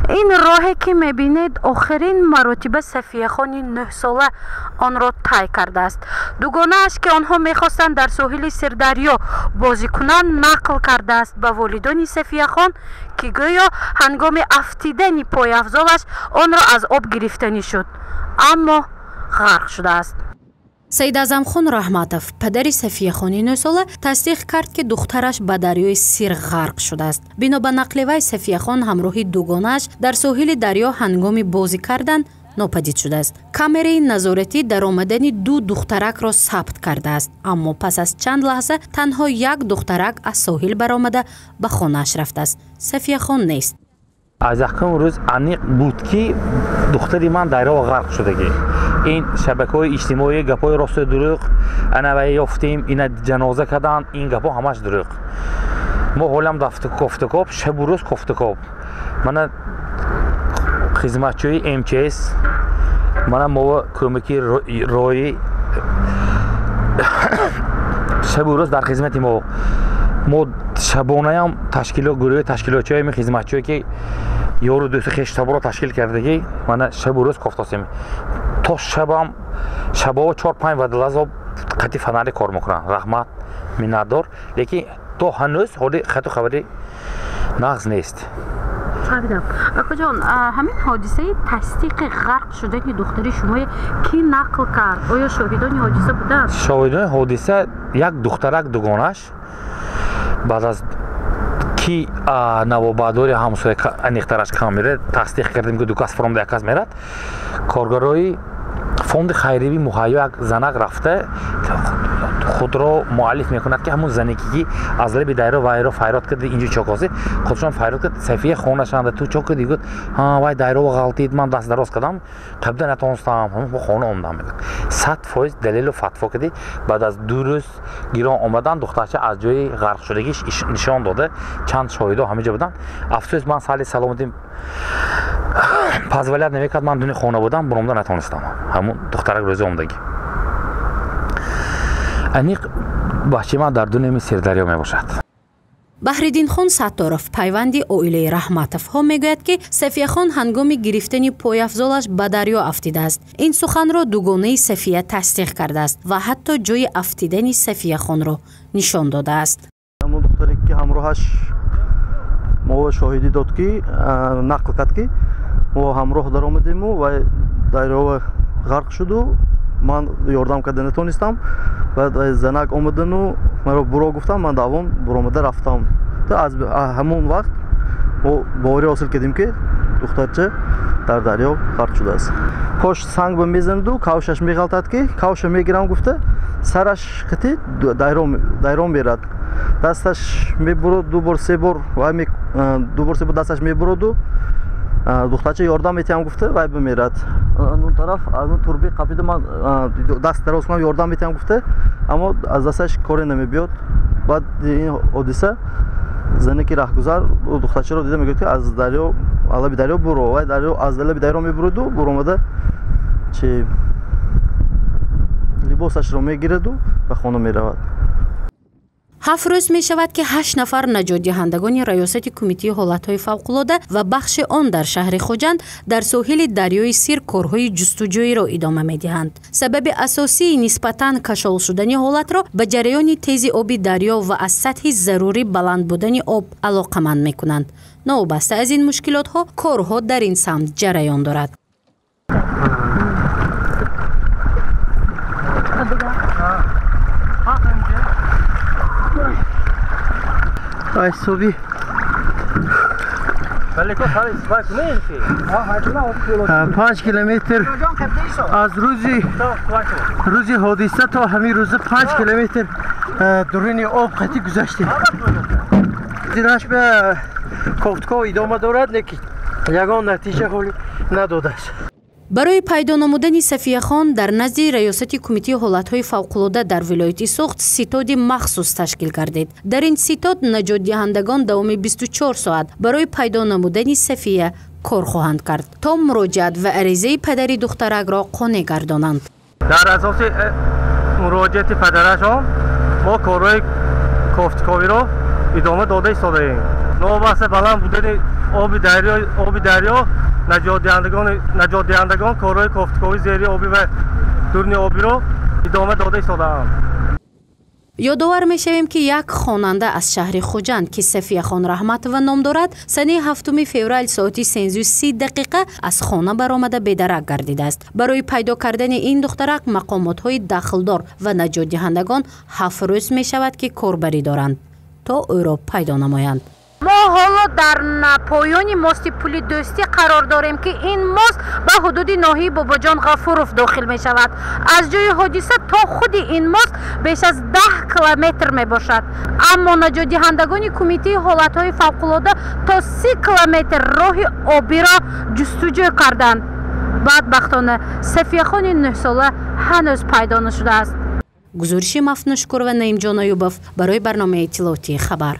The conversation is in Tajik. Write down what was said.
این راهی که میبینید آخرین مراتب صفیه خان 9 ساله آن را طی کرده است. دوگانه است که آنها میخواستند در ساحل سردریا بازی کنند نقل کرده است به والدان صفیه خان که گویا هنگام افتیدن پای افضلش آن را از آب گرفتنی شد اما غرق شده است. سید اعظم خان رحمتов پدر صفیه خان 9 ساله تصدیق کرد که دخترش به دریای سیر غرق شده است. بنا به نقل وی صفیه خان همراه دوگانه‌اش در ساحل دریا هنگام بازی کردن ناپدید شده است. کامرای نظارتی در آمدن دو دخترک را ثبت کرده است اما پس از چند لحظه تنها یک دخترک از ساحل برآمده به خانه‌اش رفته است. صفیه خان نیست. از یکم روز انیق بود که دختری من دریا غرق شده. این شبکه‌های اجتماعی گپای راست و دروغ انا یافتیم اینا جنازه کردن این گپا همش دروغ. ما حالم گفتگو شب و روز گفتگو. من خدمتچوی MTS من ما کمکی روی شب و روز در خدمت ما شبانه هم گروه تشکیلاتچی می خدمتچوی که یارو دوست خشتبا رو تشکیل کرده من شب و روز گفتاسیم تا شبا 4-5 ودلازو قطعی فناری کار میکنن. رحمت منادار لیکن تو هنوز حالی خط و خبری نقض نیست. فهمیدم. اکا جان همین حادثه تصدیق غرق شدن دختری شما کی نقل کرد؟ آیا شاهدان حادثه بودن؟ شاهدان حادثه یک دخترک دوگانش بعد از کی نوابادوری همسایه انیخترش کامیره تصدیق کردیم که دو کس فرام یک کس میرد کارگروی فوند خیریوی مهیا یک زنک رفته خود را معلف میکند که همون زنکی از لب دایره وایرو فایرات کرده اینجا چاکاسی خودشان فایرات کرد صفیه خونشان تو چاک دیگه ها وای دایره غلطید من دست دراز کردم قبل نتونستم همون خونه اومدم میگه 100% دلیل و فتوا کردی بعد از 2 روز گیران اومدن دخترچه از جای غرق شدگیش نشان داده چند شاهدا همینجا بودن. افسوس من سال سلامتی پس ولایت نمیکرد من دونه خونه بودم برامدا نتونستم همون دخترک روز اومدگی انیق بچه من در دونه سردریا می باشد. بحرالدین خان ستارов پیوندی عائله رحمتов ها میگوید که صفیه خان هنگام گرفتن پای افضلش به دریا افتیده است. این سخن را دوگانه صفیه تصدیق کرده است و حتی جای افتیدن صفیه خان را نشان داده است. همون دختری که همراهش ما شاهدی داد که نقل کرد که ما همراه در آمدیم و دریا غرق شد و من یاردم کرده نتونستم بعد زنک آمدن و مرا برو گفتم من دوام برآمده رفتم تا از همون وقت ما باوری حاصل کردیم که دخترچه در دریا غرق شده است. کاش سنگ به میزند و کاوشش میغلطد که کاوش میگیرم گفته سرش خطی دریا میرد دستش میبرد 2 بار 3 بار و 2 بار 3 بار دستش میبرد و دخترچه یاردم میتیم گفته وای بمیرد. اون طرف اون توربی قپیده من دست دراز کنم یاردم میتیم گفته اما از دستش کاری نمیبیاد. بعد این حادثه زنی که راهگذر دخترچه رو دیده میگه که از دریا لب دریا برو وای دریا از لب دریا میبرد و برآمده چه لباسش رو میگیرد و به خانه میرود. 7 روز می شود که 8 نفر نجات دهندگان ریاست کمیته حالتهای فوق‌العاده و بخش آن در شهر خوجند در ساحل دریای سیر کارهای جستجویی را ادامه می دهند. سبب اساسی نسبتاً کشال شدن حالت را به جریان تیز آب دریا و از سطح ضروری بلند بودن آب علاقمند می کنند. نوبسته از این مشکلات ها کارها در این سمت جریان دارد. ای صبحی 5 کیلومتر از روزی حادثه تا همین روز 5 کیلومتر درون آب قطعی گذشتیم. دیرش به کوفتکو ادامه دارد لیکن یگان نتیجه حالی نداده است. برای پیدا نمودن صفیه خان در نزد ریاست کمیته حالتهای فوق‌العاده در ولایت سوخت ستاد مخصوص تشکیل گردید. در این ستاد نجات دهندگان دوام 24 ساعت برای پیدا نمودن صفیه کار خواهند کرد تا مراجعت و عریضه پدر دخترک را قانع گردانند. در اساس مراجعت پدرش ما کارهای کوفتکوی را ادامه داده ایستاده‌ایم. новобахса баланд будани оби дарё наҷотдиҳандагон корҳои кофткови зери оби ва дурни обиро идома дода истодаанд. ёдовар мешавем ки як хонанда аз шаҳри хуҷанд ки сафияхон раҳматова ном дорад сани 7 феврал соати 3:30 аз хона баромада бедарак гардидааст. барои пайдо кардани ин духтарак мақомотҳои дахлдор ва наҷотдиҳандагон 7 рӯз мешавад ки корбарӣ доранд то ӯро пайдо намоянд. мо ҳоло дар поёни мости пули дӯстӣ қарор дорем ки ин мост ба ҳудуди ноҳияи бобоҷон ғафуров дохил мешавад. аз ҷои ҳодиса то худи ин мост беш аз 10 километр мебошад, аммо наҷотдиҳандагони кумитаи ҳолатҳои фавқулода то 30 километр роҳи обиро ҷустуҷӯ карданд. бадбахтона сафияхони 9 сола ҳанӯз пайдо нашудааст. гузориши Мафнушкурова, Наимҷон Аюбов барои барномаи иттилоотии хабар.